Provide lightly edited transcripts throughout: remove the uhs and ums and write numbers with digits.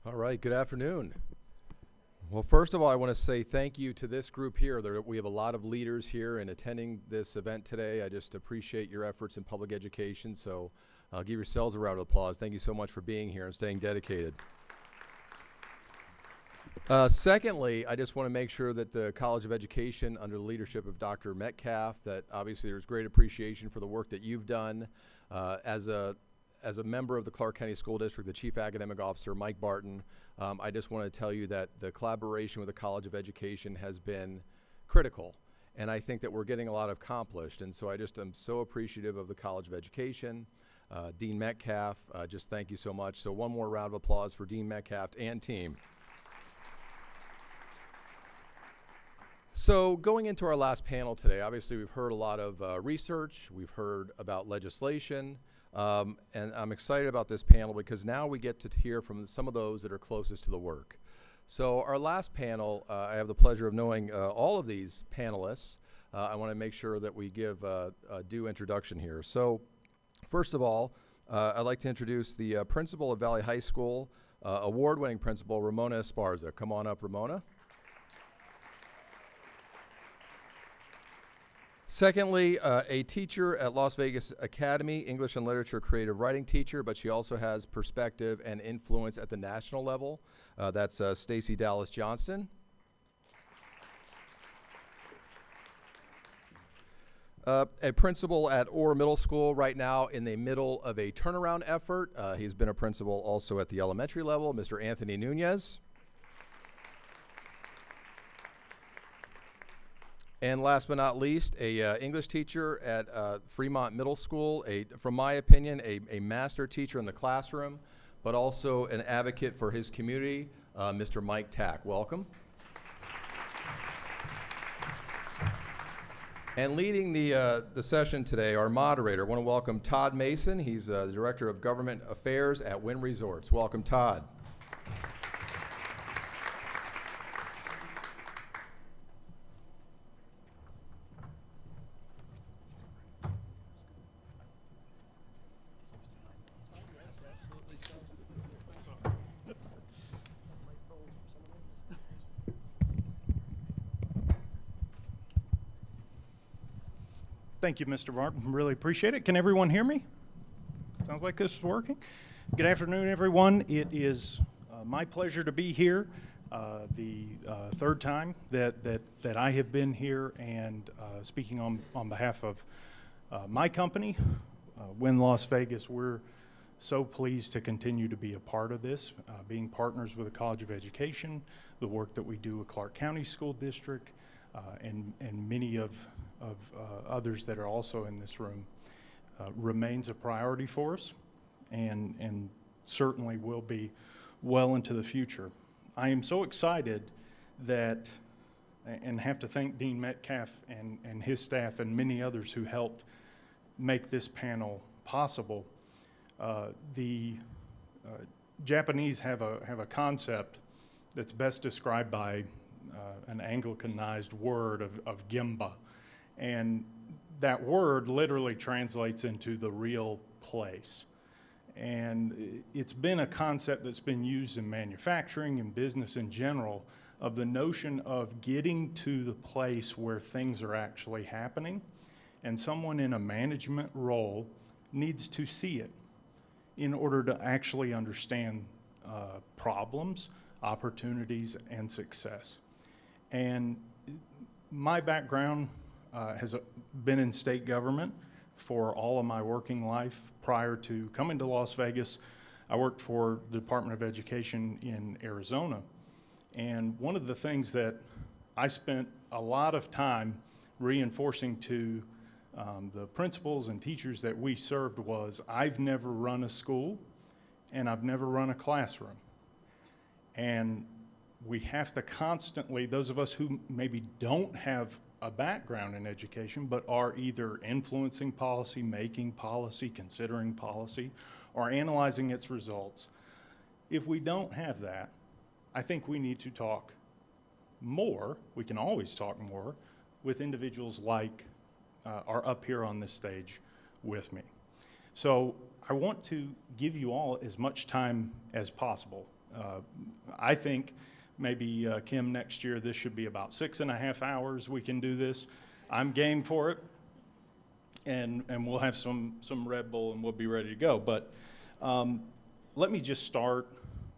All right, good afternoon. Well, first of all, I want to say thank you to this group here. We have a lot of leaders here in attending this event today. I just appreciate your efforts in public education, so give yourselves a round of applause. Thank you so much for being here and staying dedicated. Secondly, I just want to make sure that the College of Education, under the leadership of Dr. Metcalf, that obviously there's great appreciation for the work that you've done. As a member of the Clark County School District, the Chief Academic Officer, Mike Barton, I just want to tell you that the collaboration with the College of Education has been critical. And I think that we're getting a lot accomplished. And so I just am so appreciative of the College of Education. Dean Metcalf, just thank you so much. So one more round of applause for Dean Metcalf and team. So going into our last panel today, obviously we've heard a lot of research, we've heard about legislation, and I'm excited about this panel because now we get to hear from some of those that are closest to the work. So our last panel, I have the pleasure of knowing all of these panelists. I want to make sure that we give a due introduction here. So first of all, I'd like to introduce the principal of Valley High School, award-winning principal, Ramona Esparza. Come on up, Ramona. Secondly, a teacher at Las Vegas Academy, English and Literature creative writing teacher, but she also has perspective and influence at the national level. That's Stacey Johnston. A principal at Orr Middle School right now in the middle of a turnaround effort. He's been a principal also at the elementary level, Mr. Anthony Nuñez. And last but not least, a English teacher at Fremont Middle School, from my opinion, a master teacher in the classroom, but also an advocate for his community, Mr. Mike Taack. Welcome. And leading the session today, our moderator, I want to welcome Todd Mason. He's the Director of Government Affairs at Wynn Resorts. Welcome, Todd. Thank you, Mr. Martin. Really appreciate it. Can everyone hear me? Sounds like this is working. Good afternoon, everyone. It is my pleasure to be here. The third time that I have been here and speaking on behalf of my company, Wynn Las Vegas. We're so pleased to continue to be a part of this, being partners with the College of Education, the work that we do with Clark County School District, and many of others that are also in this room remains a priority for us and certainly will be well into the future. I am so excited that, and have to thank Dean Metcalf and his staff and many others who helped make this panel possible. The Japanese have a concept that's best described by an Anglicanized word of gemba. And that word literally translates into the real place. And it's been a concept that's been used in manufacturing and business in general of the notion of getting to the place where things are actually happening. And someone in a management role needs to see it in order to actually understand problems, opportunities, and success. And my background has been in state government for all of my working life. Prior to coming to Las Vegas, I worked for the Department of Education in Arizona. And one of the things that I spent a lot of time reinforcing to the principals and teachers that we served was, I've never run a school and I've never run a classroom. And we have to constantly, those of us who maybe don't have a background in education, but are either influencing policy, making policy, considering policy, or analyzing its results. If we don't have that, I think we need to talk more, we can always talk more, with individuals like are up here on this stage with me. So I want to give you all as much time as possible. I think maybe, Kim, next year this should be about 6.5 hours. We can do this. I'm game for it. And we'll have some Red Bull and we'll be ready to go. But let me just start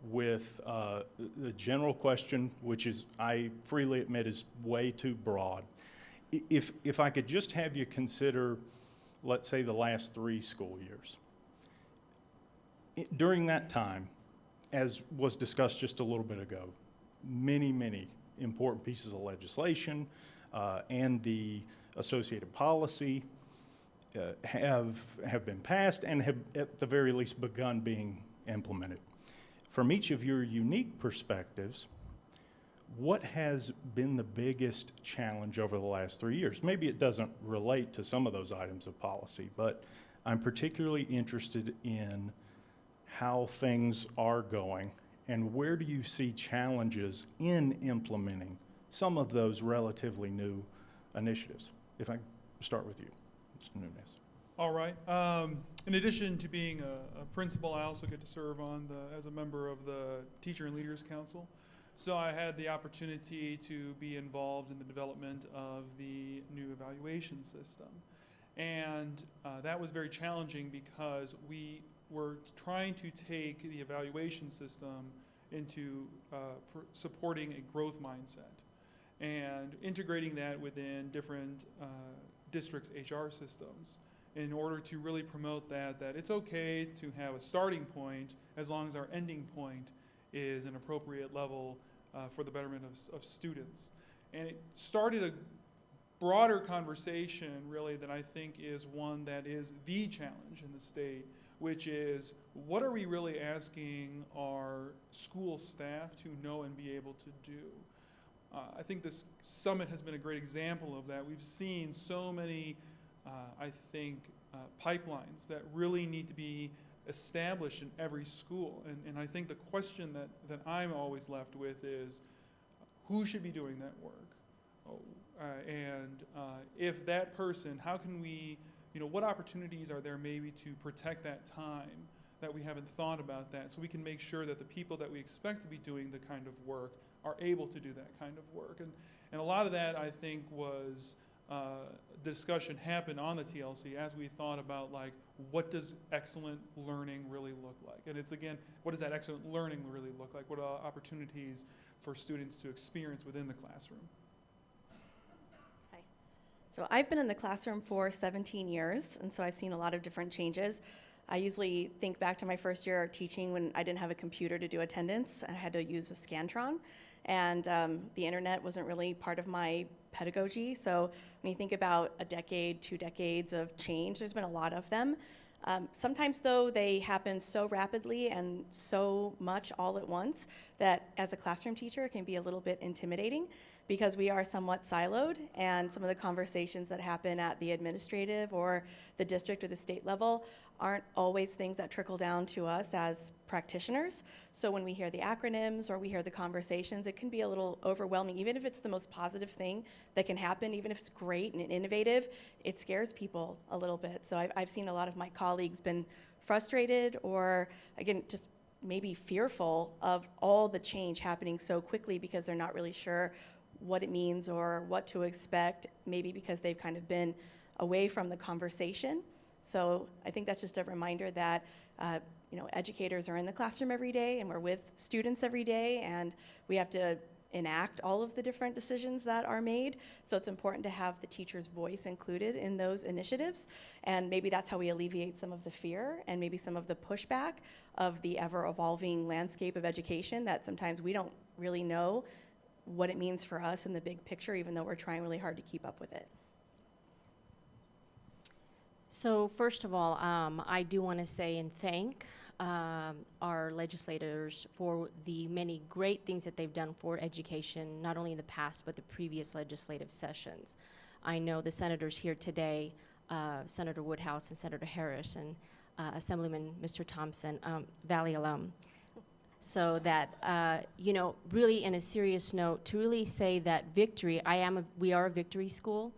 with the general question, which is, I freely admit, is way too broad. If I could just have you consider, let's say, the last 3 school years. During that time, as was discussed just a little bit ago, many important pieces of legislation and the associated policy have been passed and have at the very least begun being implemented. From each of your unique perspectives, what has been the biggest challenge over the last 3 years? Maybe it doesn't relate to some of those items of policy, but I'm particularly interested in how things are going and where do you see challenges in implementing some of those relatively new initiatives? If I start with you, Mr. Nuñez. All right. In addition to being a principal, I also get to serve as a member of the Teacher and Leaders Council. So I had the opportunity to be involved in the development of the new evaluation system. And that was very challenging because we were trying to take the evaluation system into supporting a growth mindset and integrating that within different districts' HR systems in order to really promote that it's okay to have a starting point as long as our ending point is an appropriate level for the betterment of students. And it started a broader conversation, really, that I think is one that is the challenge in the state, which is, what are we really asking our school staff to know and be able to do? I think this summit has been a great example of that. We've seen so many, I think, pipelines that really need to be established in every school. And I think the question that I'm always left with is, who should be doing that work? If that person, how can we, what opportunities are there maybe to protect that time that we haven't thought about that, so we can make sure that the people that we expect to be doing the kind of work are able to do that kind of work. And a lot of that, I think, was discussion happened on the TLC as we thought about, like, what does excellent learning really look like? And it's, again, what does that excellent learning really look like? What are opportunities for students to experience within the classroom? Hi. So I've been in the classroom for 17 years, and so I've seen a lot of different changes. I usually think back to my first year of teaching when I didn't have a computer to do attendance. I had to use a Scantron, and the internet wasn't really part of my pedagogy. So when you think about a decade, 2 decades of change, there's been a lot of them. Sometimes, though, they happen so rapidly and so much all at once that as a classroom teacher, it can be a little bit intimidating because we are somewhat siloed, and some of the conversations that happen at the administrative or the district or the state level aren't always things that trickle down to us as practitioners. So when we hear the acronyms or we hear the conversations, it can be a little overwhelming. Even if it's the most positive thing that can happen, even if it's great and innovative, it scares people a little bit. So I've seen a lot of my colleagues been frustrated or, again, just maybe fearful of all the change happening so quickly because they're not really sure what it means or what to expect, maybe because they've kind of been away from the conversation. So I think that's just a reminder that educators are in the classroom every day and we're with students every day, and we have to enact all of the different decisions that are made. So it's important to have the teacher's voice included in those initiatives, and maybe that's how we alleviate some of the fear and maybe some of the pushback of the ever-evolving landscape of education that sometimes we don't really know what it means for us in the big picture, even though we're trying really hard to keep up with it. So first of all, I do want to say and thank our legislators for the many great things that they've done for education, not only in the past, but the previous legislative sessions. I know the senators here today, Senator Woodhouse and Senator Harris and Assemblyman Mr. Thompson, Valley alum. So that, really in a serious note, to really say that victory, we are a victory school,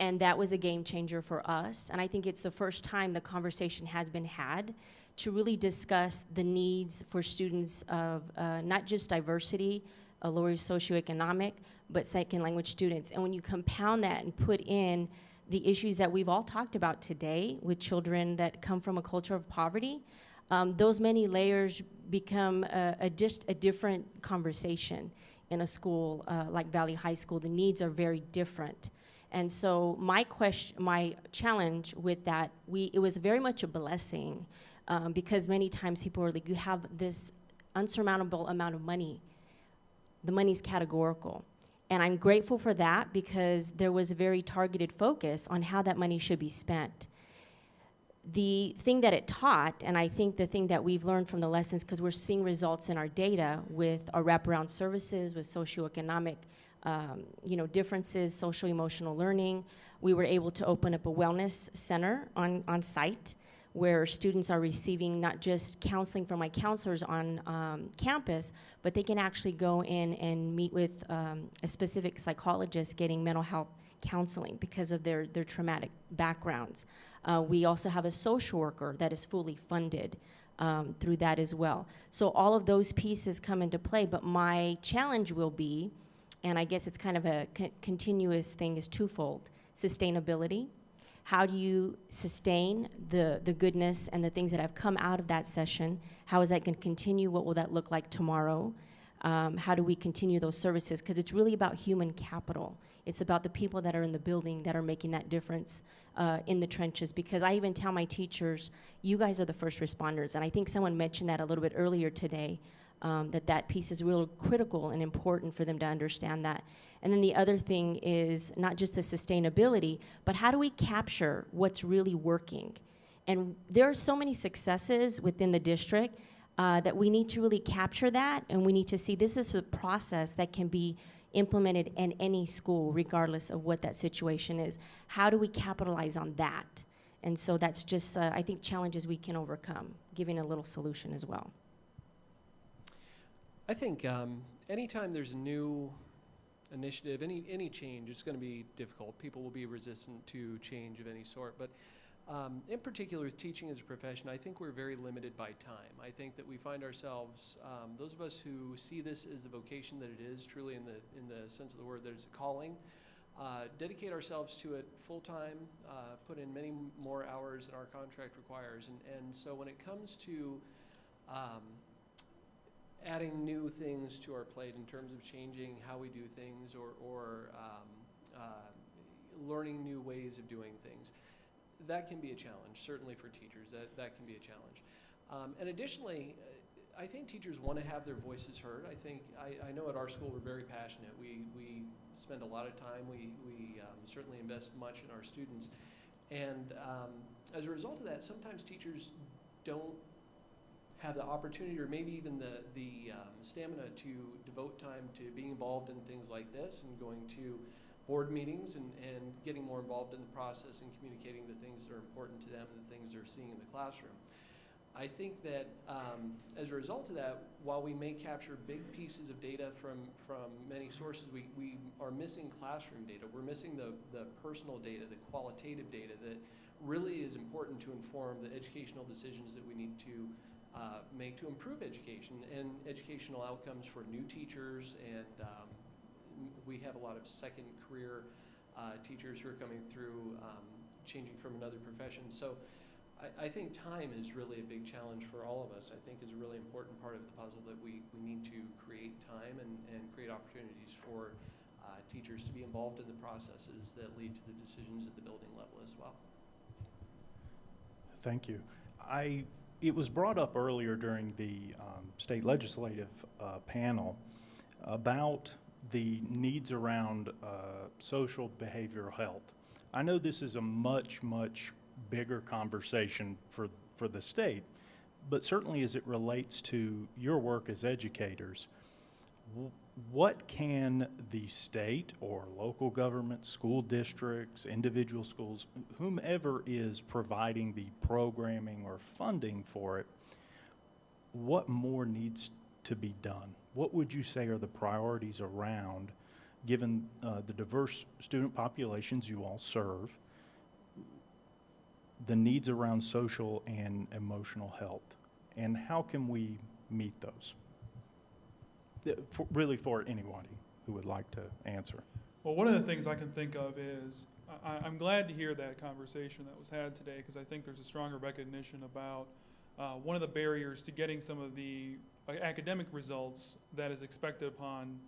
and that was a game changer for us. And I think it's the first time the conversation has been had to really discuss the needs for students of not just diversity, lower socioeconomic, but second language students. And when you compound that and put in the issues that we've all talked about today with children that come from a culture of poverty, those many layers become just a different conversation in a school like Valley High School. The needs are very different. And so my challenge with that, it was very much a blessing because many times people are like, you have this unsurmountable amount of money. The money's categorical. And I'm grateful for that because there was a very targeted focus on how that money should be spent. The thing that it taught, and I think the thing that we've learned from the lessons, because we're seeing results in our data with our wraparound services, with socioeconomic differences, social emotional learning. We were able to open up a wellness center on site where students are receiving not just counseling from my counselors on campus, but they can actually go in and meet with a specific psychologist getting mental health counseling because of their traumatic backgrounds. We also have a social worker that is fully funded through that as well. So all of those pieces come into play, but my challenge will be, and I guess it's kind of a continuous thing, is twofold. Sustainability. How do you sustain the goodness and the things that have come out of that session? How is that going to continue? What will that look like tomorrow? How do we continue those services? Because it's really about human capital. It's about the people that are in the building that are making that difference in the trenches. Because I even tell my teachers, you guys are the first responders. And I think someone mentioned that a little bit earlier today, that piece is real critical and important for them to understand that. And then the other thing is not just the sustainability, but how do we capture what's really working? And there are so many successes within the district that we need to really capture that, and we need to see this is a process that can be implemented in any school, regardless of what that situation is. How do we capitalize on that? And so that's just, I think, challenges we can overcome, giving a little solution as well. I think anytime there's a new initiative, any change, it's going to be difficult. People will be resistant to change of any sort. But in particular with teaching as a profession, I think we're very limited by time. I think that we find ourselves, those of us who see this as the vocation that it is, truly in the sense of the word that it's a calling, dedicate ourselves to it full time, put in many more hours than our contract requires. And so when it comes to adding new things to our plate in terms of changing how we do things or learning new ways of doing things, that can be a challenge, certainly for teachers. That can be a challenge. And additionally, I think teachers want to have their voices heard. I know at our school we're very passionate. We spend a lot of time. We certainly invest much in our students. And as a result of that, sometimes teachers don't have the opportunity or maybe even the stamina to devote time to being involved in things like this and going to board meetings and getting more involved in the process and communicating the things that are important to them and the things they're seeing in the classroom. I think that as a result of that, while we may capture big pieces of data from many sources, we are missing classroom data. We're missing the personal data, the qualitative data that really is important to inform the educational decisions that we need to make to improve education and educational outcomes for new teachers. And we have a lot of second career teachers who are coming through, changing from another profession. So I think time is really a big challenge for all of us. I think is a really important part of the puzzle that we need to create time and create opportunities for teachers to be involved in the processes that lead to the decisions at the building level as well. Thank you. It was brought up earlier during the state legislative panel about the needs around social behavioral health. I know this is a much, much bigger conversation for the state, but certainly as it relates to your work as educators, what can the state or local government, school districts, individual schools, whomever is providing the programming or funding for it, what more needs to be done? What would you say are the priorities around, given the diverse student populations you all serve? the needs around social and emotional health, and how can we meet those? Really for anybody who would like to answer. Well, one of the things I can think of is, I'm glad to hear that conversation that was had today, because I think there's a stronger recognition about one of the barriers to getting some of the academic results that is expected upon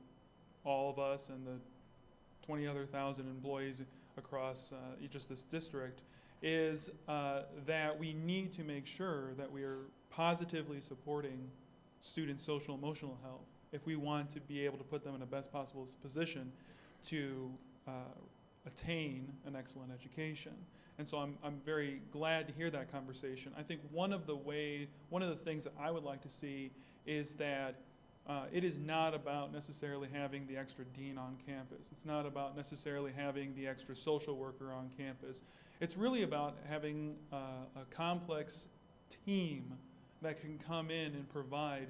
all of us and the 20 other thousand employees across just this district is that we need to make sure that we are positively supporting students' social and emotional health if we want to be able to put them in the best possible position to attain an excellent education. And so I'm very glad to hear that conversation. I think one of the things that I would like to see is that it is not about necessarily having the extra dean on campus. It's not about necessarily having the extra social worker on campus. It's really about having a complex team that can come in and provide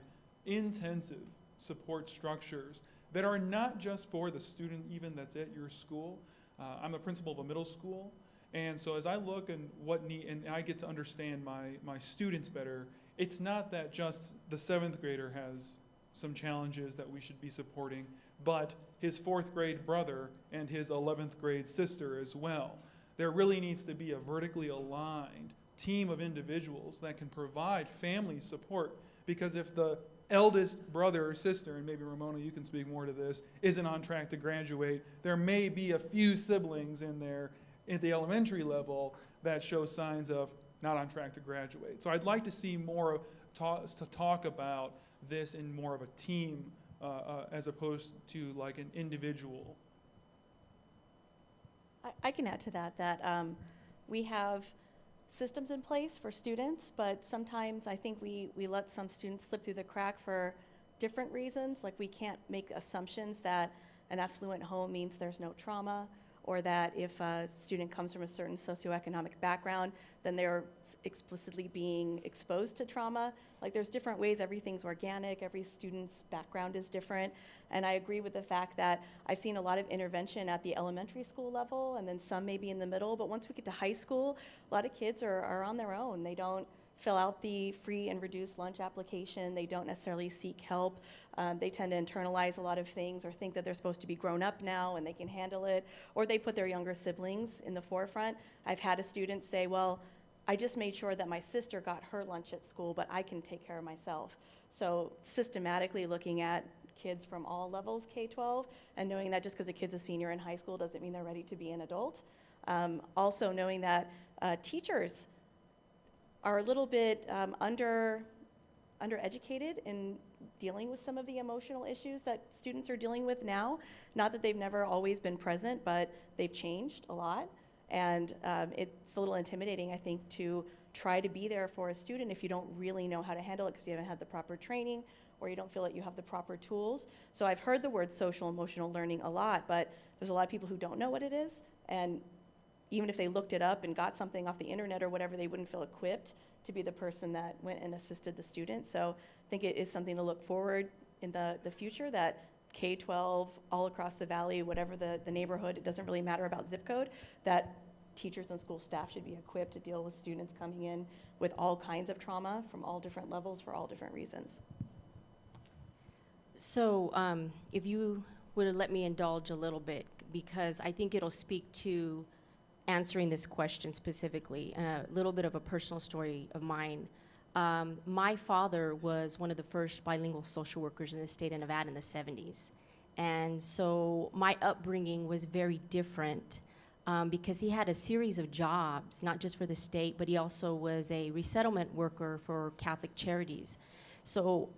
intensive support structures that are not just for the student even that's at your school. I'm the principal of a middle school, and so as I look and and I get to understand my students better, it's not that just the 7th grader has some challenges that we should be supporting, but his 4th grade brother and his 11th grade sister as well. There really needs to be a vertically aligned team of individuals that can provide family support, because if the eldest brother or sister, and maybe Ramona, you can speak more to this, isn't on track to graduate, there may be a few siblings in there at the elementary level that show signs of not on track to graduate. So I'd like to see more to talk about this in more of a team as opposed to like an individual. I can add to that we have systems in place for students, but sometimes I think we let some students slip through the crack for different reasons. Like, we can't make assumptions that an affluent home means there's no trauma, or that if a student comes from a certain socioeconomic background, then they're explicitly being exposed to trauma. Like, there's different ways, everything's organic, every student's background is different. And I agree with the fact that I've seen a lot of intervention at the elementary school level, and then some maybe in the middle, but once we get to high school, a lot of kids are on their own. They don't fill out the free and reduced lunch application, they don't necessarily seek help. They tend to internalize a lot of things or think that they're supposed to be grown up now and they can handle it, or they put their younger siblings in the forefront. I've had a student say, well, I just made sure that my sister got her lunch at school, but I can take care of myself. So systematically looking at kids from all levels, K-12, and knowing that just because a kid's a senior in high school doesn't mean they're ready to be an adult. Also knowing that teachers are a little bit undereducated in dealing with some of the emotional issues that students are dealing with now. Not that they've never always been present, but they've changed a lot. And it's a little intimidating, I think, to try to be there for a student if you don't really know how to handle it because you haven't had the proper training or you don't feel like you have the proper tools. So I've heard the word social emotional learning a lot, but there's a lot of people who don't know what it is. And even if they looked it up and got something off the internet or whatever, they wouldn't feel equipped to be the person that went and assisted the student. So I think it is something to look forward in the future, that K-12 all across the valley, whatever the neighborhood, it doesn't really matter about zip code, that teachers and school staff should be equipped to deal with students coming in with all kinds of trauma from all different levels for all different reasons. So if you would let me indulge a little bit, because I think it'll speak to answering this question specifically, a little bit of a personal story of mine. My father was one of the first bilingual social workers in the state of Nevada in the 70s. And so my upbringing was very different because he had a series of jobs, not just for the state, but he also was a resettlement worker for Catholic Charities. So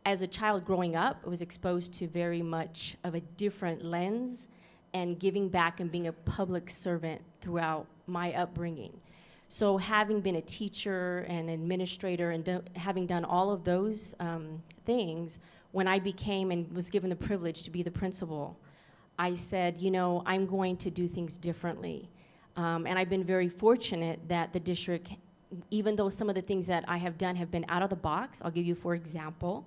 as a child growing up, I was exposed to very much of a different lens and giving back and being a public servant throughout my upbringing. So having been a teacher and administrator and having done all of those things, when I became and was given the privilege to be the principal, I said, you know, I'm going to do things differently. And I've been very fortunate that the district, even though some of the things that I have done have been out of the box, I'll give you for example,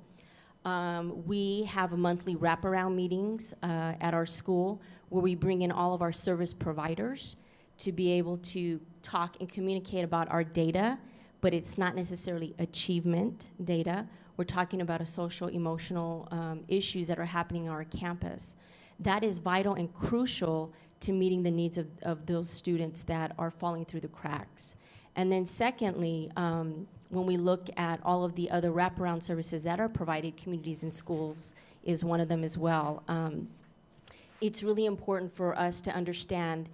we have a monthly wraparound meetings at our school where we bring in all of our service providers to be able to talk and communicate about our data, but it's not necessarily achievement data. We're talking about a social, emotional issues that are happening on our campus. That is vital and crucial to meeting the needs of those students that are falling through the cracks. And then secondly, when we look at all of the other wraparound services that are provided, communities and schools is one of them as well. It's really important for us to understand,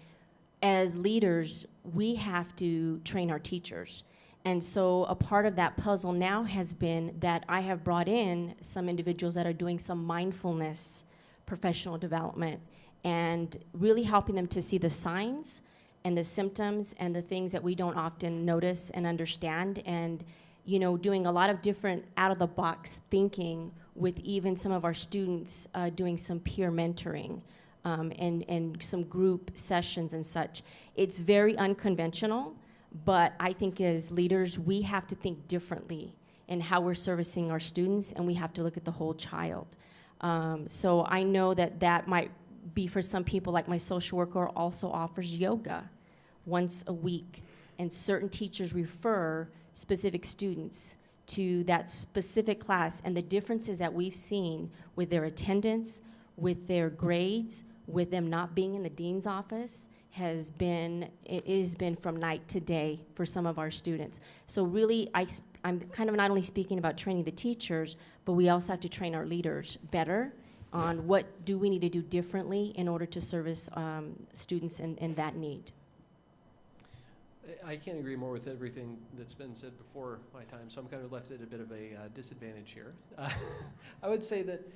as leaders, we have to train our teachers. And so a part of that puzzle now has been that I have brought in some individuals that are doing some mindfulness professional development and really helping them to see the signs and the symptoms and the things that we don't often notice and understand, and doing a lot of different out-of-the-box thinking with even some of our students doing some peer mentoring and some group sessions and such. It's very unconventional, but I think as leaders, we have to think differently in how we're servicing our students, and we have to look at the whole child. So I know that might be for some people, like my social worker also offers yoga once a week, and certain teachers refer specific students to that specific class, and the differences that we've seen with their attendance, with their grades, with them not being in the dean's office has been from night to day for some of our students. So really, I'm kind of not only speaking about training the teachers, but we also have to train our leaders better on what do we need to do differently in order to service students in that need. I can't agree more with everything that's been said before my time, so I'm kind of left at a bit of a disadvantage here. I would say that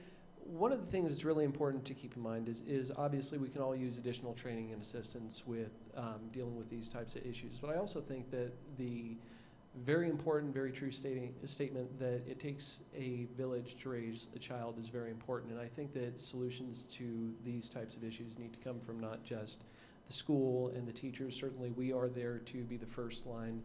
one of the things that's really important to keep in mind is obviously we can all use additional training and assistance with dealing with these types of issues, but I also think that the very important, very true statement that it takes a village to raise a child is very important, and I think that solutions to these types of issues need to come from not just the school and the teachers. Certainly we are there to be the first line,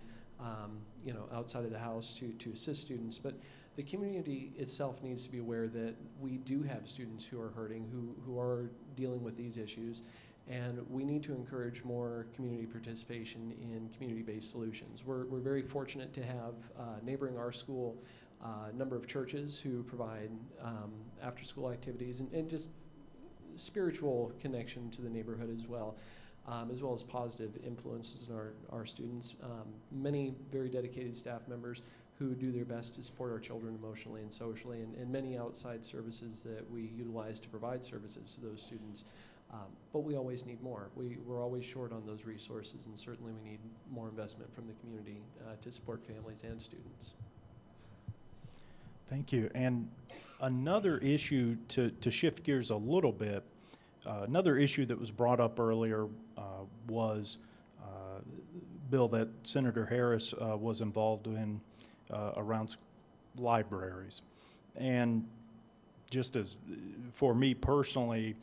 outside of the house to assist students, but the community itself needs to be aware that we do have students who are hurting, who are dealing with these issues, and we need to encourage more community participation in community-based solutions. We're very fortunate to have neighboring our school a number of churches who provide after-school activities and just spiritual connection to the neighborhood as well as positive influences in our students. Many very dedicated staff members who do their best to support our children emotionally and socially, and many outside services that we utilize to provide services to those students. But we always need more. We're always short on those resources, and certainly we need more investment from the community to support families and students. Thank you. And another issue, to shift gears a little bit, another issue that was brought up earlier was bill that Senator Harris was involved in around libraries. And just as for me personally,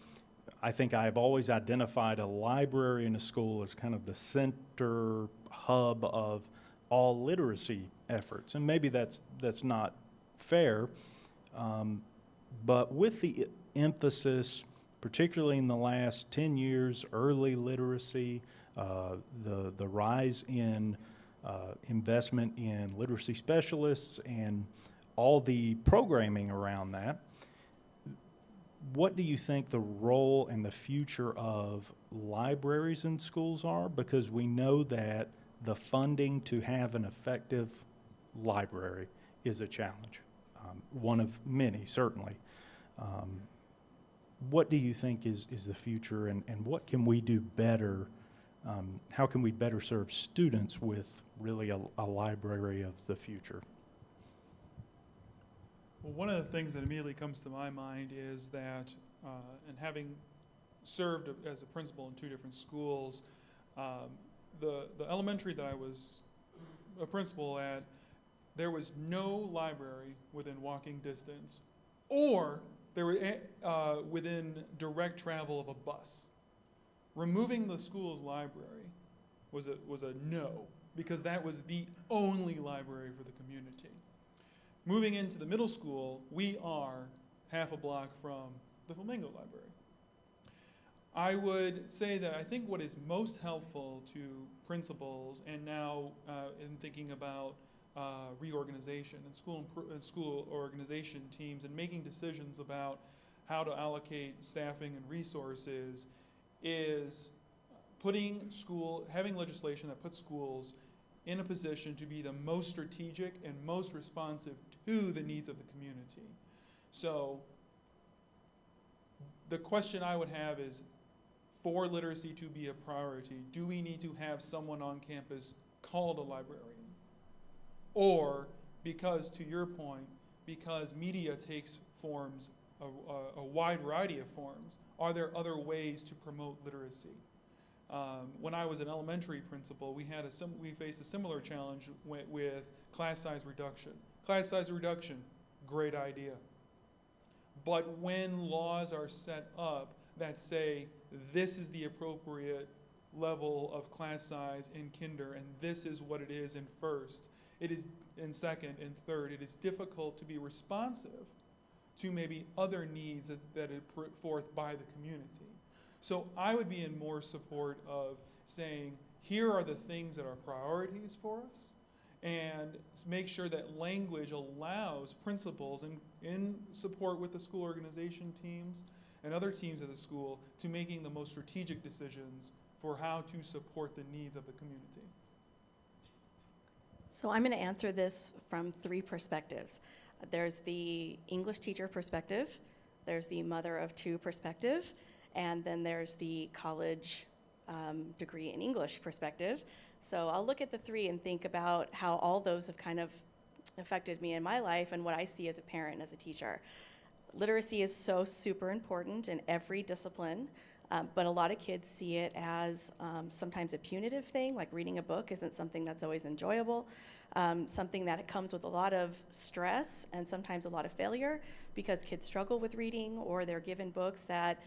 I think I've always identified a library in a school as kind of the center hub of all literacy efforts. And maybe that's not fair, but with the emphasis, particularly in the last 10 years, early literacy, the rise in investment in literacy specialists and all the programming around that, what do you think the role and the future of libraries in schools are? Because we know that the funding to have an effective library is a challenge, one of many, certainly. What do you think is the future, and what can we do better? How can we better serve students with really a library of the future? Well, one of the things that immediately comes to my mind is that, and having served as a principal in 2 different schools, the elementary that I was a principal at, there was no library within walking distance, or there were within direct travel of a bus. Removing the school's library was a no, because that was the only library for the community. Moving into the middle school, we are half a block from the Flamingo Library. I would say that I think what is most helpful to principals, and now in thinking about reorganization and school organization teams and making decisions about how to allocate staffing and resources, is having legislation that puts schools in a position to be the most strategic and most responsive to the needs of the community. So the question I would have is, for literacy to be a priority, do we need to have someone on campus called a librarian? Or, because to your point, because media takes forms, a wide variety of forms, are there other ways to promote literacy? When I was an elementary principal, we faced a similar challenge with class size reduction. Class size reduction, great idea. But when laws are set up that say this is the appropriate level of class size in kinder and this is what it is in first, it is in second and third, it is difficult to be responsive to maybe other needs that are put forth by the community. So I would be in more support of saying, here are the things that are priorities for us, and make sure that language allows principals in support with the school organization teams and other teams of the school to making the most strategic decisions for how to support the needs of the community. So I'm going to answer this from 3 perspectives. There's the English teacher perspective, there's the mother of 2 perspective, and then there's the college degree in English perspective. So I'll look at the 3 and think about how all those have kind of affected me in my life and what I see as a parent and as a teacher. Literacy is so super important in every discipline, but a lot of kids see it as sometimes a punitive thing, like reading a book isn't something that's always enjoyable, something that comes with a lot of stress and sometimes a lot of failure because kids struggle with reading, or they're given books that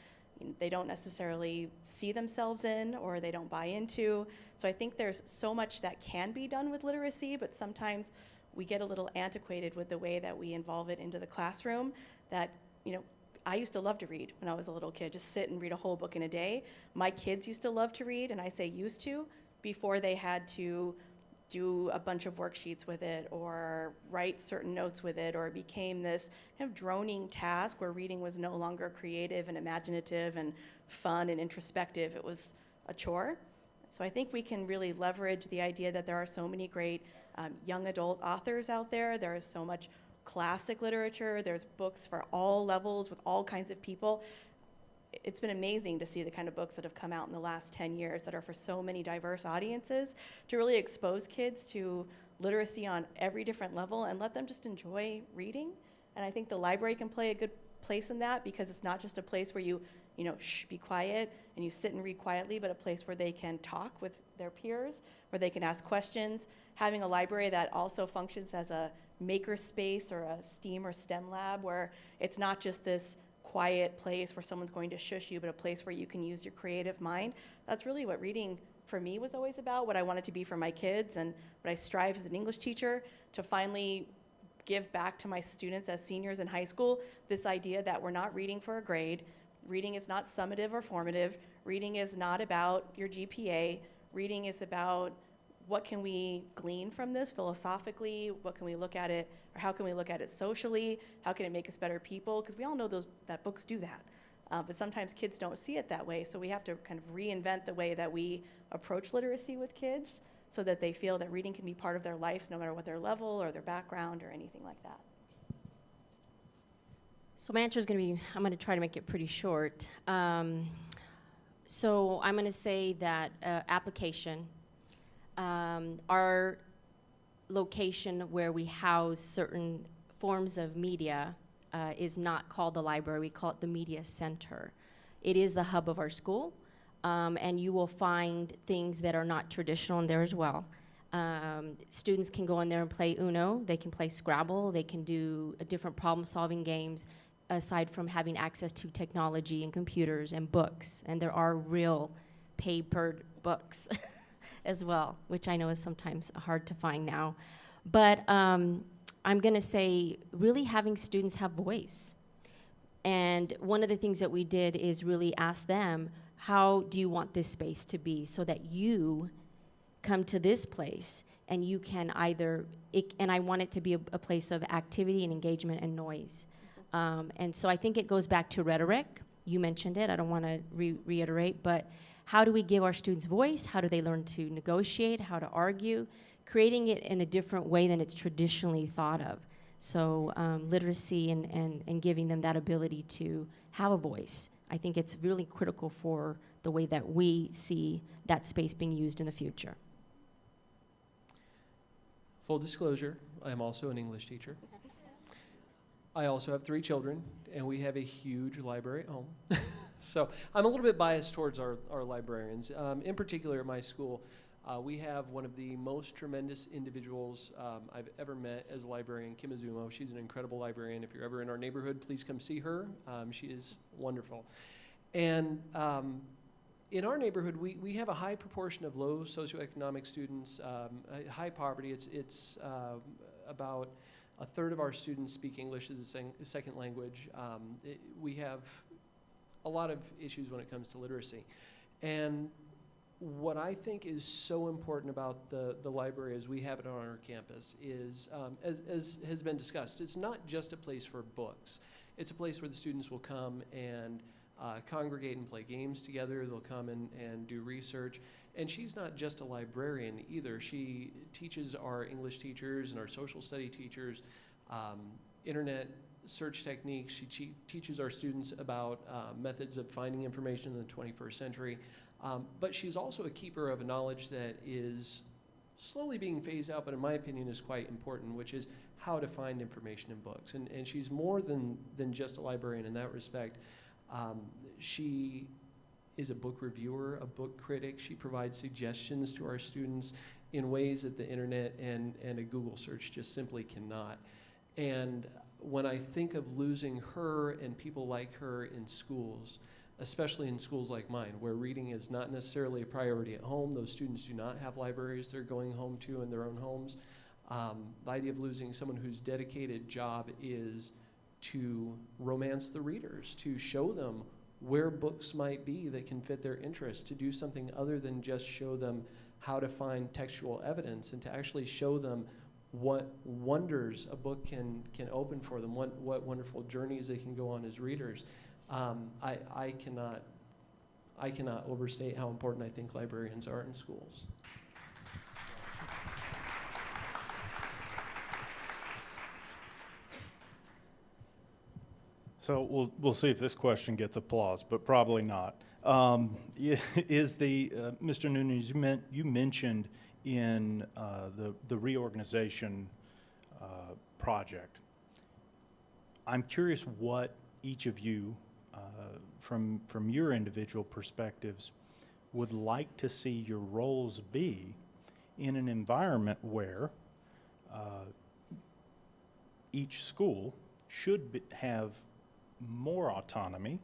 they don't necessarily see themselves in or they don't buy into. So I think there's so much that can be done with literacy, but sometimes we get a little antiquated with the way that we involve it into the classroom. That, I used to love to read when I was a little kid, just sit and read a whole book in a day. My kids used to love to read, and I say used to, before they had to do a bunch of worksheets with it or write certain notes with it, or it became this kind of droning task where reading was no longer creative and imaginative and fun and introspective. It was a chore. So I think we can really leverage the idea that there are so many great young adult authors out there. There is so much classic literature. There's books for all levels with all kinds of people. It's been amazing to see the kind of books that have come out in the last 10 years that are for so many diverse audiences, to really expose kids to literacy on every different level and let them just enjoy reading. And I think the library can play a good place in that, because it's not just a place where you be quiet and you sit and read quietly, but a place where they can talk with their peers, where they can ask questions. Having a library that also functions as a maker space or a STEAM or STEM lab, where it's not just this quiet place where someone's going to shush you, but a place where you can use your creative mind. That's really what reading for me was always about, what I wanted to be for my kids, and what I strive as an English teacher to finally give back to my students as seniors in high school, this idea that we're not reading for a grade. Reading is not summative or formative. Reading is not about your GPA. Reading is about what can we glean from this philosophically, what can we look at it, or how can we look at it socially, how can it make us better people, because we all know that books do that. But sometimes kids don't see it that way, so we have to kind of reinvent the way that we approach literacy with kids so that they feel that reading can be part of their life no matter what their level or their background or anything like that. So my answer is going to be, I'm going to try to make it pretty short. So I'm going to say that application, our location where we house certain forms of media is not called the library. We call it the media center. It is the hub of our school, and you will find things that are not traditional in there as well. Students can go in there and play Uno. They can play Scrabble. They can do different problem-solving games, aside from having access to technology and computers and books. And there are real papered books as well, which I know is sometimes hard to find now. But I'm going to say really having students have voice. And one of the things that we did is really ask them, how do you want this space to be so that you come to this place and you can either, and I want it to be a place of activity and engagement and noise. And so I think it goes back to rhetoric. You mentioned it, I don't want to reiterate, but how do we give our students voice? How do they learn to negotiate, how to argue? Creating it in a different way than it's traditionally thought of. So literacy and giving them that ability to have a voice. I think it's really critical for the way that we see that space being used in the future. Full disclosure, I am also an English teacher. I also have 3 children, and we have a huge library at home. So I'm a little bit biased towards our librarians. In particular, at my school, we have one of the most tremendous individuals I've ever met as a librarian, Kim Azumo. She's an incredible librarian. If you're ever in our neighborhood, please come see her. She is wonderful. And in our neighborhood, we have a high proportion of low socioeconomic students, high poverty. It's about a third of our students speak English as a second language. We have a lot of issues when it comes to literacy. And what I think is so important about the library as we have it on our campus is, as has been discussed, it's not just a place for books. It's a place where the students will come and congregate and play games together. They'll come and do research. And she's not just a librarian either. She teaches our English teachers and our social study teachers internet search techniques. She teaches our students about methods of finding information in the 21st century. But she's also a keeper of a knowledge that is slowly being phased out, but in my opinion is quite important, which is how to find information in books. And she's more than just a librarian in that respect. She is a book reviewer, a book critic. She provides suggestions to our students in ways that the internet and a Google search just simply cannot. And when I think of losing her and people like her in schools, especially in schools like mine, where reading is not necessarily a priority at home, those students do not have libraries they're going home to in their own homes. The idea of losing someone whose dedicated job is to romance the readers, to show them where books might be that can fit their interests, to do something other than just show them how to find textual evidence, and to actually show them what wonders a book can open for them, what wonderful journeys they can go on as readers. I cannot overstate how important I think librarians are in schools. So we'll see if this question gets applause, but probably not. Is the Mr. Nuñez, you mentioned in the reorganization project. I'm curious what each of you, from your individual perspectives, would like to see your roles be in an environment where each school should have more autonomy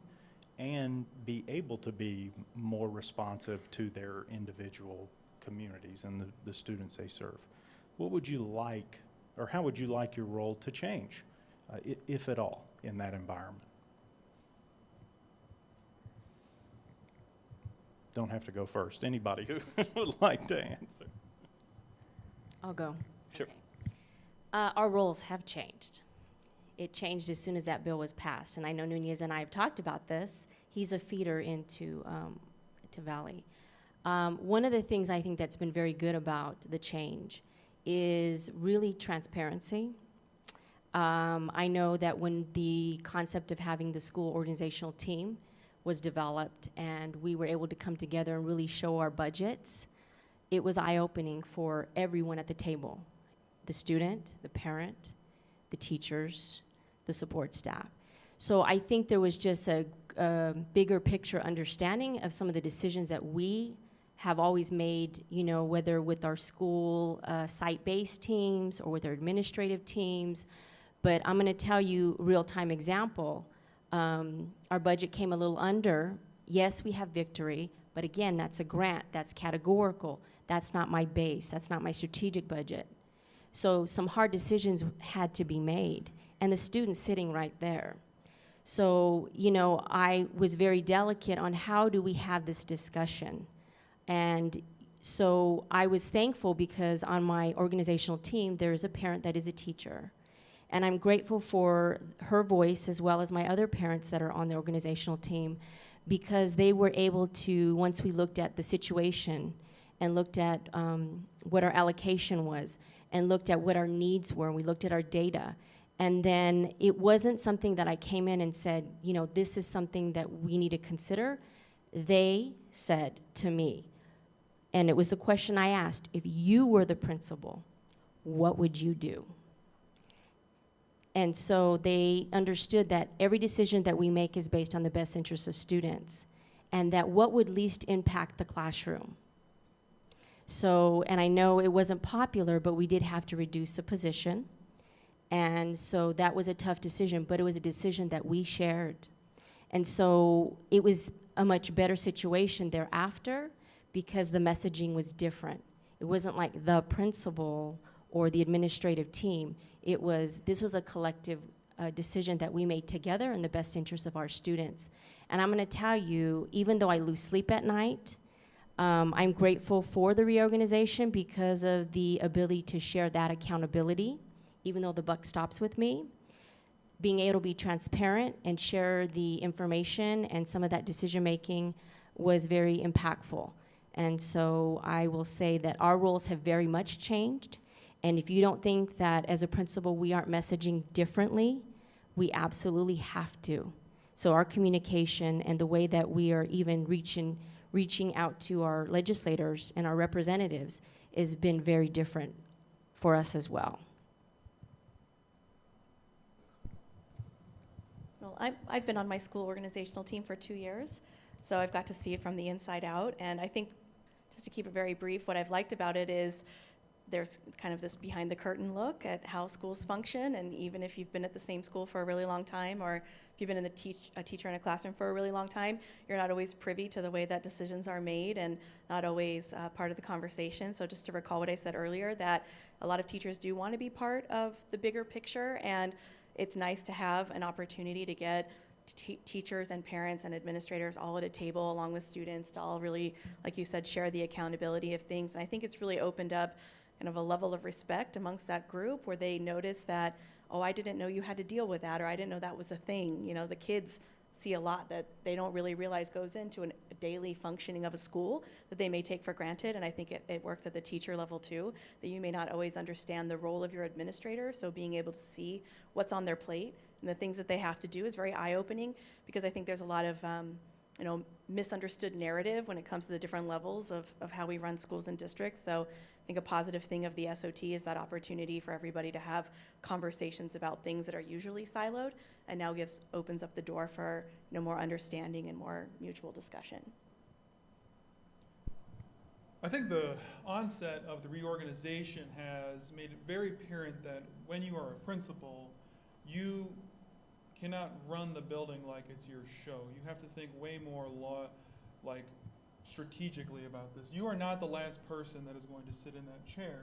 and be able to be more responsive to their individual communities and the students they serve. What would you like, or how would you like your role to change, if at all, in that environment? Don't have to go first. Anybody who would like to answer. I'll go. Sure. Okay. Our roles have changed. It changed as soon as that bill was passed, and I know Nuñez and I have talked about this. He's a feeder into to Valley. One of the things I think that's been very good about the change is really transparency. I know that when the concept of having the school organizational team was developed and we were able to come together and really show our budgets, it was eye-opening for everyone at the table, the student, the parent, the teachers, the support staff. So I think there was just a bigger picture understanding of some of the decisions that we have always made, you know, whether with our school site-based teams or with our administrative teams. But I'm gonna tell you a real-time example. Our budget came a little under. Yes, we have victory, but again, that's a grant, that's categorical. That's not my base, that's not my strategic budget. So some hard decisions had to be made, and the students sitting right there. So, you know, I was very delicate on how do we have this discussion. And so I was thankful because on my organizational team, there is a parent that is a teacher. And I'm grateful for her voice as well as my other parents that are on the organizational team, because they were able to, once we looked at the situation and looked at what our allocation was and looked at what our needs were, and we looked at our data, and then it wasn't something that I came in and said, you know, this is something that we need to consider. They said to me, and it was the question I asked, if you were the principal, what would you do? And so they understood that every decision that we make is based on the best interests of students, and that what would least impact the classroom. So, and I know it wasn't popular, but we did have to reduce a position. And so that was a tough decision, but it was a decision that we shared. And so it was a much better situation thereafter because the messaging was different. It wasn't like the principal or the administrative team. This was a collective decision that we made together in the best interest of our students. And I'm gonna tell you, even though I lose sleep at night, I'm grateful for the reorganization because of the ability to share that accountability, even though the buck stops with me. Being able to be transparent and share the information and some of that decision-making was very impactful. And so I will say that our roles have very much changed. And if you don't think that as a principal we aren't messaging differently, we absolutely have to. So our communication and the way that we are even reaching out to our legislators and our representatives has been very different for us as well. Well, I've been on my school organizational team for 2 years, so I've got to see it from the inside out. And I think, just to keep it very brief, what I've liked about it is there's kind of this behind the curtain look at how schools function, and even if you've been at the same school for a really long time, or if you've been a teacher in a classroom for a really long time, you're not always privy to the way that decisions are made and not always part of the conversation. So just to recall what I said earlier, that a lot of teachers do want to be part of the bigger picture, and it's nice to have an opportunity to get teachers and parents and administrators all at a table along with students to all really, like you said, share the accountability of things. And I think it's really opened up kind of a level of respect amongst that group where they notice that, oh, I didn't know you had to deal with that, or I didn't know that was a thing. You know, the kids see a lot that they don't really realize goes into a daily functioning of a school that they may take for granted. And I think it works at the teacher level too, that you may not always understand the role of your administrator. So being able to see what's on their plate and the things that they have to do is very eye-opening, because I think there's a lot of misunderstood narrative when it comes to the different levels of how we run schools and districts. So I think a positive thing of the SOT is that opportunity for everybody to have conversations about things that are usually siloed, and now opens up the door for more understanding and more mutual discussion. I think the onset of the reorganization has made it very apparent that when you are a principal, you cannot run the building like it's your show. You have to think way more strategically about this. You are not the last person that is going to sit in that chair.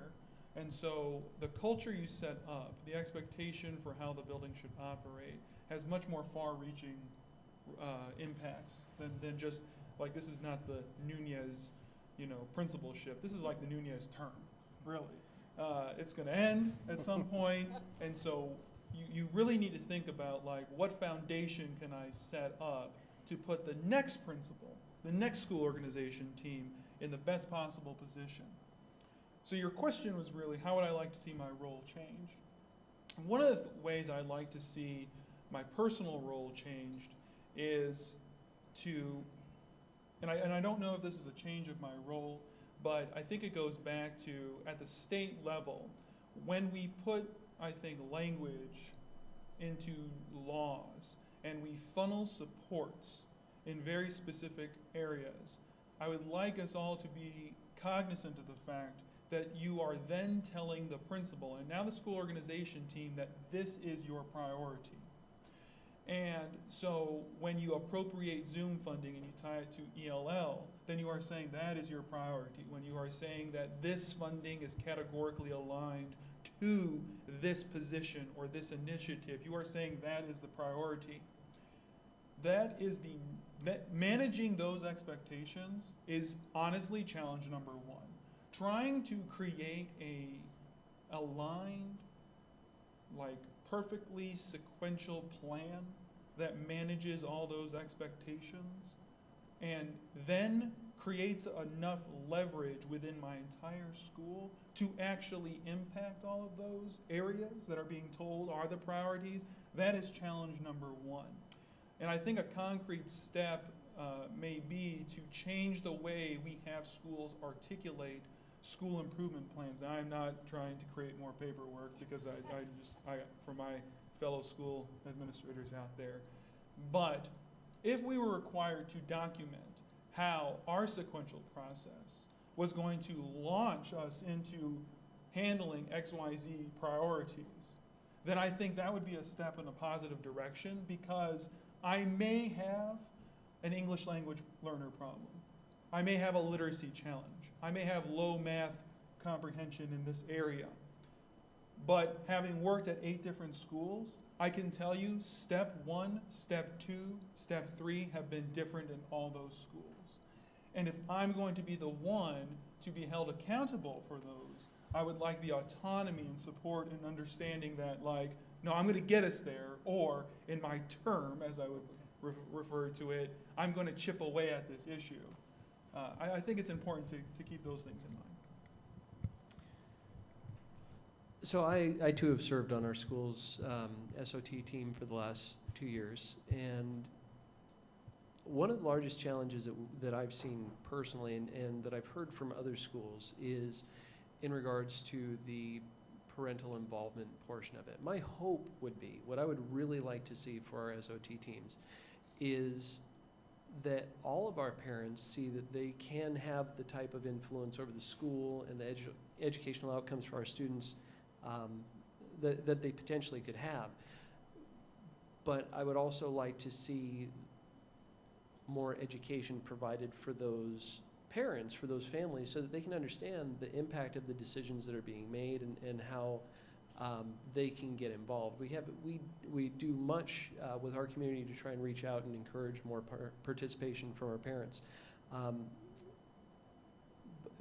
And so the culture you set up, the expectation for how the building should operate, has much more far-reaching impacts than just, like, this is not the Nuñez, principalship. This is like the Nuñez term, really. It's going to end at some point, and so you really need to think about, like, what foundation can I set up to put the next principal, the next school organization team in the best possible position. So your question was really, how would I like to see my role change? One of the ways I'd like to see my personal role changed is to, and I don't know if this is a change of my role, but I think it goes back to, at the state level, when we put, I think, language into laws and we funnel supports in very specific areas, I would like us all to be cognizant of the fact that you are then telling the principal and now the school organization team that this is your priority. And so when you appropriate Zoom funding and you tie it to ELL, then you are saying that is your priority. When you are saying that this funding is categorically aligned to this position or this initiative, you are saying that is the priority. that is managing those expectations is honestly challenge number one. Trying to create a aligned, like perfectly sequential plan that manages all those expectations and then creates enough leverage within my entire school to actually impact all of those areas that are being told are the priorities, that is challenge number one. And I think a concrete step may be to change the way we have schools articulate school improvement plans. And I'm not trying to create more paperwork because I for my fellow school administrators out there. But if we were required to document how our sequential process was going to launch us into handling XYZ priorities, then I think that would be a step in a positive direction, because I may have an English language learner problem. I may have a literacy challenge. I may have low math comprehension in this area. But having worked at 8 different schools, I can tell you step 1, step 2, step 3 have been different in all those schools. And if I'm going to be the one to be held accountable for those, I would like the autonomy and support and understanding that, like, no, I'm going to get us there, or in my term, as I would refer to it, I'm going to chip away at this issue. I think it's important to keep those things in mind. So I too have served on our school's SOT team for the last 2 years, and one of the largest challenges that I've seen personally and that I've heard from other schools is in regards to the parental involvement portion of it. My hope would be, what I would really like to see for our SOT teams is that all of our parents see that they can have the type of influence over the school and the educational outcomes for our students that they potentially could have. But I would also like to see more education provided for those parents, for those families, so that they can understand the impact of the decisions that are being made and how they can get involved. We do much with our community to try and reach out and encourage more participation from our parents.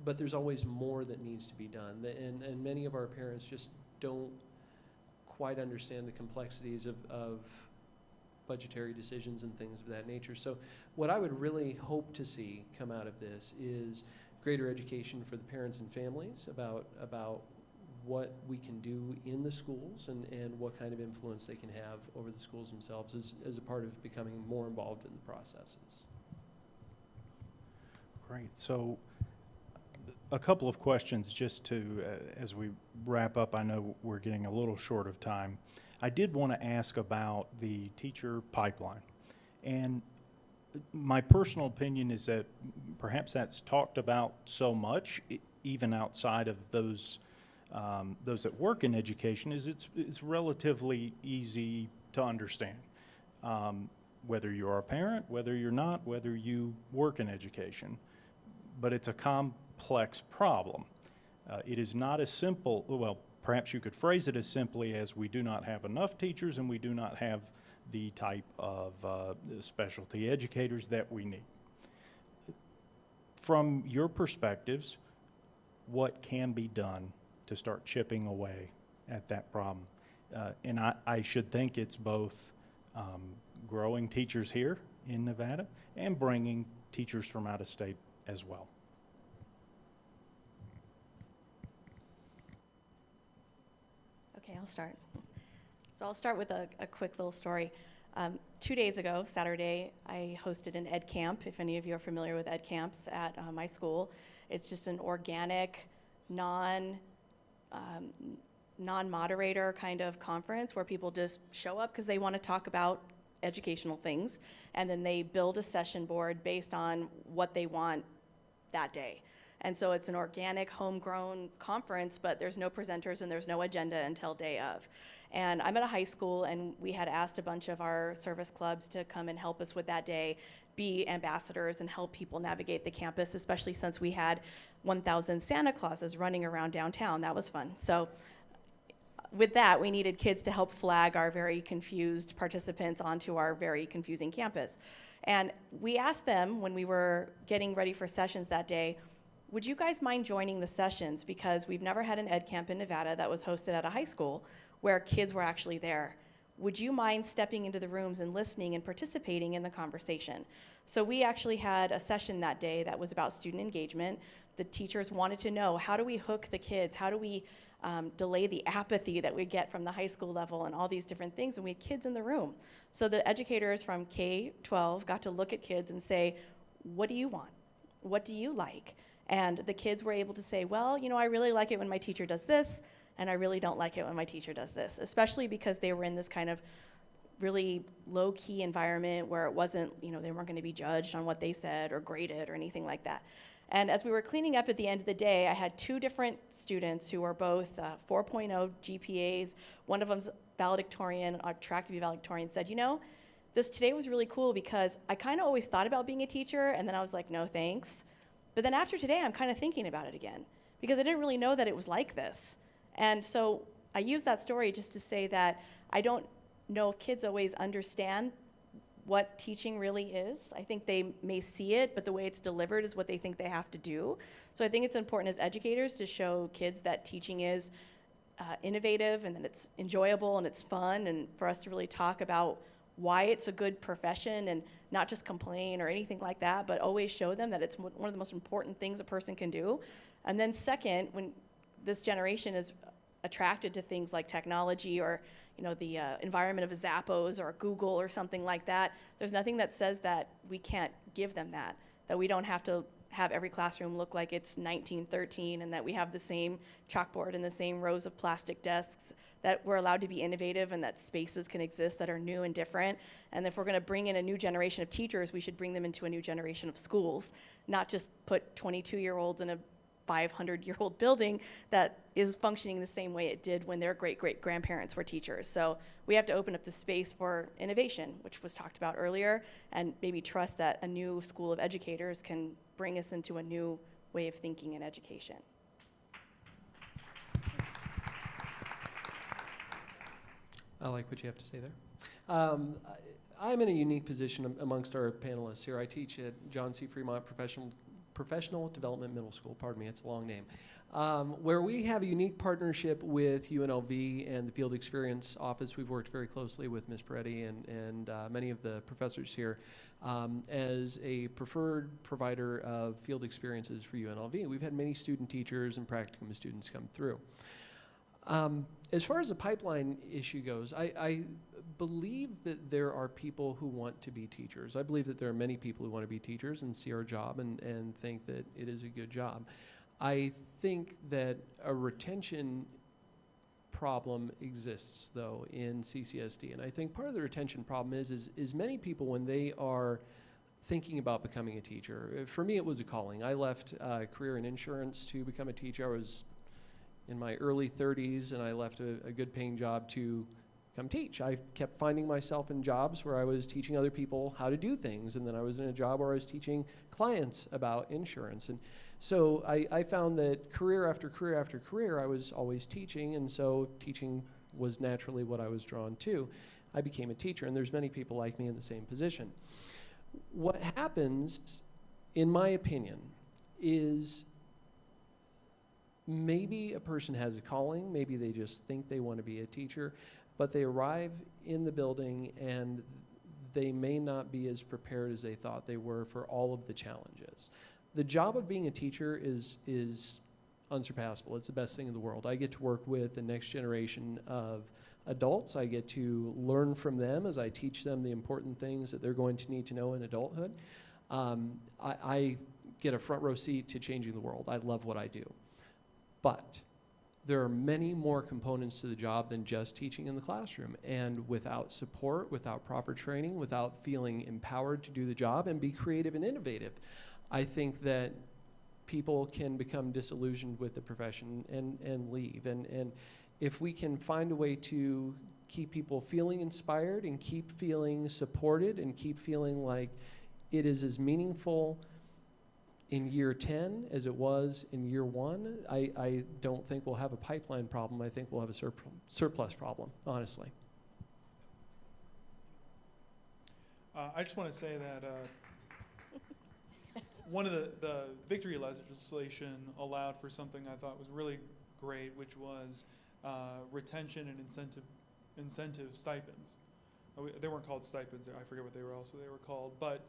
But there's always more that needs to be done. And many of our parents just don't quite understand the complexities of budgetary decisions and things of that nature. So what I would really hope to see come out of this is greater education for the parents and families about what we can do in the schools and what kind of influence they can have over the schools themselves as a part of becoming more involved in the processes. Great. So a couple of questions just to, as we wrap up, I know we're getting a little short of time. I did want to ask about the teacher pipeline. And my personal opinion is that perhaps that's talked about so much, even outside of those that work in education, is it's relatively easy to understand. Whether you're a parent, whether you're not, whether you work in education. But it's a complex problem. It is not as simple, well, perhaps you could phrase it as simply as we do not have enough teachers and we do not have the type of specialty educators that we need. From your perspectives, what can be done to start chipping away at that problem? And I should think it's both growing teachers here in Nevada and bringing teachers from out of state as well. Okay, I'll start. So I'll start with a quick little story. 2 days ago, Saturday, I hosted an ed camp. If any of you are familiar with ed camps at my school, it's just an organic, non-moderator kind of conference where people just show up because they want to talk about educational things, and then they build a session board based on what they want that day. And so it's an organic, homegrown conference, but there's no presenters and there's no agenda until day of. And I'm at a high school, and we had asked a bunch of our service clubs to come and help us with that day, be ambassadors and help people navigate the campus, especially since we had 1,000 Santa Clauses running around downtown. That was fun. So with that, we needed kids to help flag our very confused participants onto our very confusing campus. And we asked them when we were getting ready for sessions that day, would you guys mind joining the sessions? Because we've never had an ed camp in Nevada that was hosted at a high school where kids were actually there. Would you mind stepping into the rooms and listening and participating in the conversation? So we actually had a session that day that was about student engagement. The teachers wanted to know, how do we hook the kids? How do we delay the apathy that we get from the high school level and all these different things? And we had kids in the room. So the educators from K-12 got to look at kids and say, what do you want? What do you like? And the kids were able to say, well, you know, I really like it when my teacher does this, and I really don't like it when my teacher does this, especially because they were in this kind of really low-key environment where it wasn't, you know, they weren't going to be judged on what they said or graded or anything like that. And as we were cleaning up at the end of the day, I had two different students who were both 4.0 GPAs. One of them's valedictorian, or track to be valedictorian, said, you know, this today was really cool because I kind of always thought about being a teacher, and then I was like, no thanks. But then after today, I'm kind of thinking about it again because I didn't really know that it was like this. And so I use that story just to say that I don't know if kids always understand what teaching really is. I think they may see it, but the way it's delivered is what they think they have to do. So I think it's important as educators to show kids that teaching is innovative and that it's enjoyable and it's fun, and for us to really talk about why it's a good profession and not just complain or anything like that, but always show them that it's one of the most important things a person can do. And then second, when this generation is attracted to things like technology or, you know, the environment of a Zappos or a Google or something like that, there's nothing that says that we can't give them that we don't have to have every classroom look like it's 1913 and that we have the same chalkboard and the same rows of plastic desks, that we're allowed to be innovative and that spaces can exist that are new and different. And if we're going to bring in a new generation of teachers, we should bring them into a new generation of schools, not just put 22-year-olds in a 500-year-old building that is functioning the same way it did when their great-great-grandparents were teachers. So we have to open up the space for innovation, which was talked about earlier, and maybe trust that a new school of educators can bring us into a new way of thinking in education. I like what you have to say there. I'm in a unique position amongst our panelists here. I teach at John C. Fremont Professional Development Middle School, pardon me, it's a long name, where we have a unique partnership with UNLV and the Field Experience Office. We've worked very closely with Ms. Peretti and many of the professors here as a preferred provider of field experiences for UNLV. We've had many student teachers and practicum students come through. As far as the pipeline issue goes, I believe that there are people who want to be teachers. I believe that there are many people who want to be teachers and see our job and think that it is a good job. I think that a retention problem exists, though, in CCSD. And I think part of the retention problem is many people, when they are thinking about becoming a teacher, for me it was a calling. I left a career in insurance to become a teacher. I was in my early 30s, and I left a good paying job to come teach. I kept finding myself in jobs where I was teaching other people how to do things, and then I was in a job where I was teaching clients about insurance. And so I found that career after career after career, I was always teaching, and so teaching was naturally what I was drawn to. I became a teacher, and there's many people like me in the same position. What happens, in my opinion, is maybe a person has a calling, maybe they just think they want to be a teacher, but they arrive in the building and they may not be as prepared as they thought they were for all of the challenges. The job of being a teacher is unsurpassable. It's the best thing in the world. I get to work with the next generation of adults. I get to learn from them as I teach them the important things that they're going to need to know in adulthood. I get a front row seat to changing the world. I love what I do. But there are many more components to the job than just teaching in the classroom. And without support, without proper training, without feeling empowered to do the job and be creative and innovative, I think that people can become disillusioned with the profession and leave. And if we can find a way to keep people feeling inspired and keep feeling supported and keep feeling like it is as meaningful in year 10 as it was in year 1. I don't think we'll have a pipeline problem. I think we'll have a surplus problem, honestly. I just want to say that one of the victory legislation allowed for something I thought was really great, which was retention and incentive stipends. They weren't called stipends. I forget what they were called. But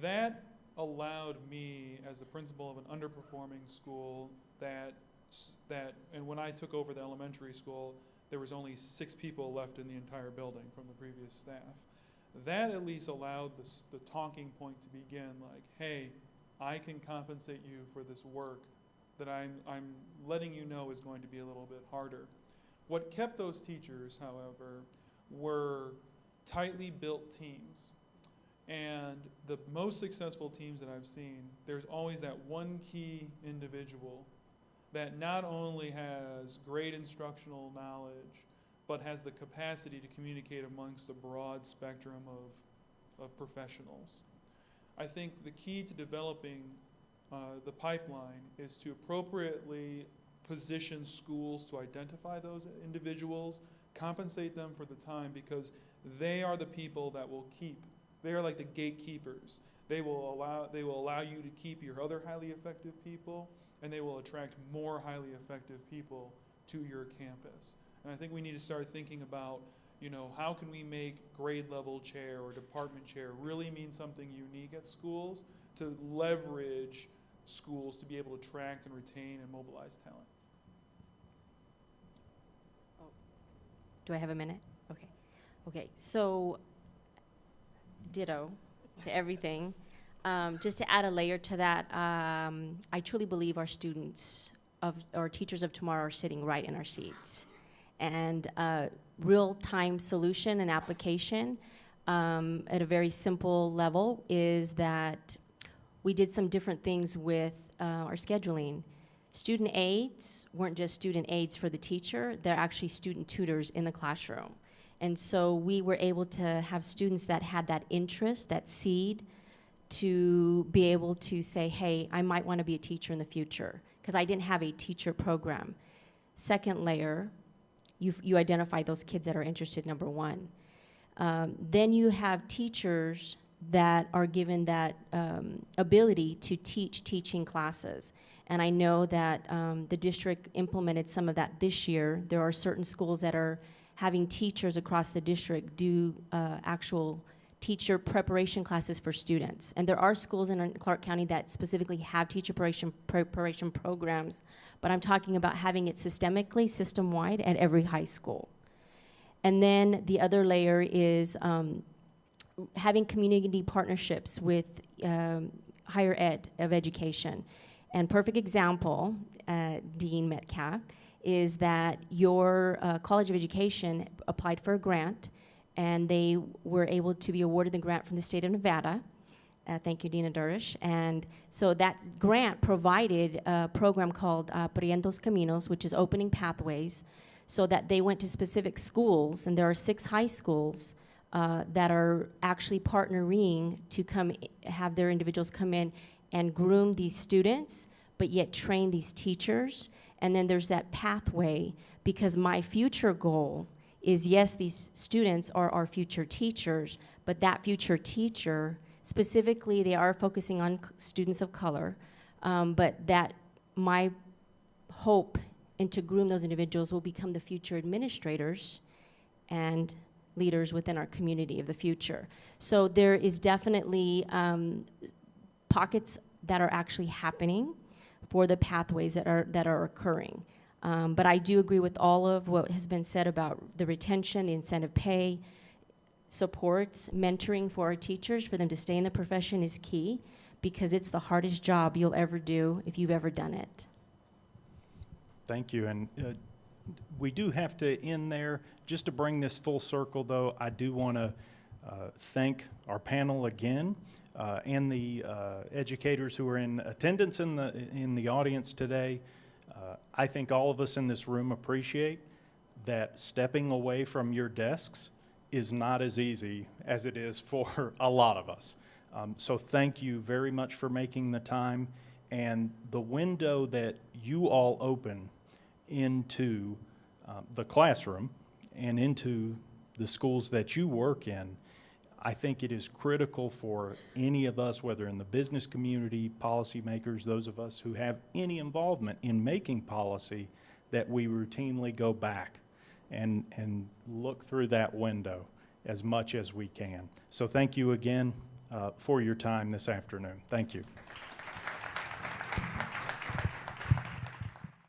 that allowed me, as the principal of an underperforming school, and when I took over the elementary school, there was only 6 people left in the entire building from the previous staff. That at least allowed the talking point to begin, like, hey, I can compensate you for this work that I'm letting you know is going to be a little bit harder. What kept those teachers, however, were tightly built teams. And the most successful teams that I've seen, there's always that one key individual that not only has great instructional knowledge, but has the capacity to communicate amongst a broad spectrum of professionals. I think the key to developing the pipeline is to appropriately position schools to identify those individuals, compensate them for the time, because they are the people that will they are like the gatekeepers. They will allow you to keep your other highly effective people, and they will attract more highly effective people to your campus. And I think we need to start thinking about, how can we make grade level chair or department chair really mean something unique at schools to leverage schools to be able to attract and retain and mobilize talent. Do I have a minute? Okay. Okay, so ditto to everything. Just to add a layer to that, I truly believe our teachers of tomorrow are sitting right in our seats. And real-time solution and application at a very simple level is that we did some different things with our scheduling. Student aides weren't just student aides for the teacher, they're actually student tutors in the classroom. And so we were able to have students that had that interest, that seed, to be able to say, hey, I might want to be a teacher in the future, because I didn't have a teacher program. Second layer, you identify those kids that are interested, number one. Then you have teachers that are given that ability to teach teaching classes. And I know that the district implemented some of that this year. There are certain schools that are having teachers across the district do actual teacher preparation classes for students. And there are schools in Clark County that specifically have teacher preparation programs, but I'm talking about having it systemically, system-wide at every high school. And then the other layer is having community partnerships with higher ed of education. And perfect example, Dean Metcalf, is that your College of Education applied for a grant, and they were able to be awarded the grant from the state of Nevada. Thank you, Dina Durish. And so that grant provided a program called Abriendo Caminos, which is opening pathways, so that they went to specific schools, and there are 6 high schools that are actually partnering to have their individuals come in and groom these students, but yet train these teachers. And then there's that pathway, because my future goal is, yes, these students are our future teachers, but that future teacher, specifically they are focusing on students of color, but that my hope and to groom those individuals will become the future administrators and leaders within our community of the future. So there is definitely pockets that are actually happening for the pathways that are occurring. But I do agree with all of what has been said about the retention, the incentive pay, supports, mentoring for our teachers, for them to stay in the profession is key, because it's the hardest job you'll ever do if you've ever done it. Thank you. And we do have to end there. Just to bring this full circle, though, I do want to thank our panel again, and the educators who are in attendance in the audience today. I think all of us in this room appreciate that stepping away from your desks is not as easy as it is for a lot of us. So thank you very much for making the time. And the window that you all open into the classroom and into the schools that you work in, I think it is critical for any of us, whether in the business community, policymakers, those of us who have any involvement in making policy, that we routinely go back and look through that window as much as we can. So thank you again for your time this afternoon. Thank you.